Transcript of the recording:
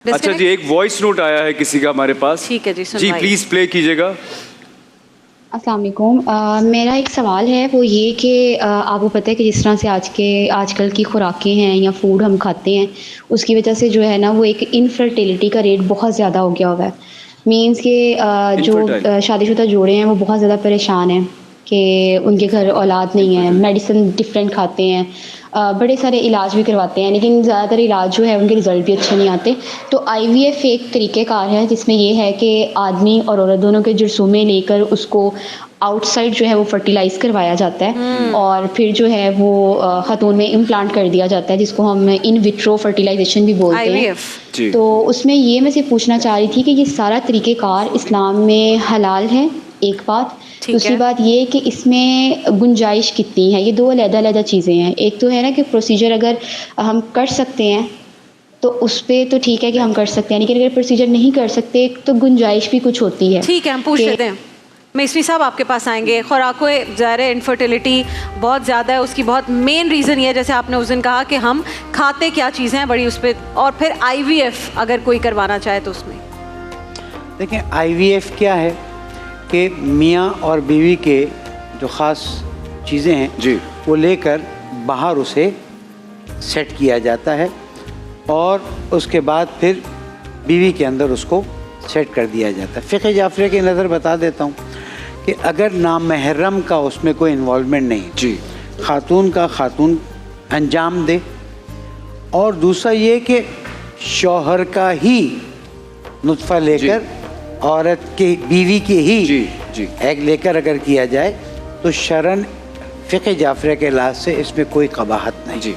अच्छा जी, एक voice note आया है किसी का हमारे पास। ठीक है जी, जी प्लीज प्ले कीजिएगा। अस्सलाम वालेकुम। मेरा एक सवाल है वो ये कि आपको पता है कि जिस तरह से आजकल की खुराकें हैं या फूड हम खाते हैं, उसकी वजह से जो है ना वो एक इनफर्टिलिटी का रेट बहुत ज़्यादा हो गया हुआ है। मीन्स के जो शादीशुदा जोड़े हैं वो बहुत ज़्यादा परेशान हैं कि उनके घर औलाद नहीं है, मेडिसिन डिफरेंट खाते हैं, बड़े सारे इलाज भी करवाते हैं, लेकिन ज़्यादातर इलाज जो है उनके रिज़ल्ट भी अच्छे नहीं आते। तो IVF एक तरीक़ेकार है जिसमें ये है कि आदमी और औरत दोनों के जरसूमे लेकर उसको आउटसाइड जो है वो फर्टिलाइज़ करवाया जाता है और फिर जो है वो ख़तून में इम्प्लांट कर दिया जाता है, जिसको हम इन विट्रो फर्टिलाइजेशन भी बोलते हैं। तो उसमें ये मैं से पूछना चाह रही थी कि ये सारा तरीक़ेकार इस्लाम में हलाल है, एक बात। दूसरी बात ये कि इसमें गुंजाइश कितनी है, ये दो अलग-अलग चीज़ें हैं। एक तो है ना कि प्रोसीजर अगर हम कर सकते हैं तो उस पे तो ठीक है कि हम कर सकते हैं, लेकिन अगर प्रोसीजर नहीं कर सकते तो गुंजाइश भी कुछ होती है। ठीक है, हम पूछ लेते हैं। मेसवी साहब आपके पास आएंगे। खुराकों ज़ाहिर है इनफर्टिलिटी बहुत ज़्यादा है, उसकी बहुत मेन रीज़न ये है जैसे आपने उस दिन कहा कि हम खाते क्या चीज़ें हैं बड़ी उस पर, और फिर IVF अगर कोई करवाना चाहे तो उसमें देखिए IVF क्या है कि मियाँ और बीवी के जो ख़ास चीज़ें हैं जी वो लेकर बाहर उसे सेट किया जाता है और उसके बाद फिर बीवी के अंदर उसको सेट कर दिया जाता है। फ़िक़्ह जाफ़री की नज़र बता देता हूँ कि अगर नामहरम का उसमें कोई इन्वॉल्वमेंट नहीं जी, खातून का खातून अंजाम दे, और दूसरा ये कि शौहर का ही नुत्फ़ा लेकर औरत के बीवी के ही एग लेकर अगर किया जाए तो शरन फ़िक़्ह जाफ़री के लिहाज से इसमें कोई क़बाहत नहीं जी।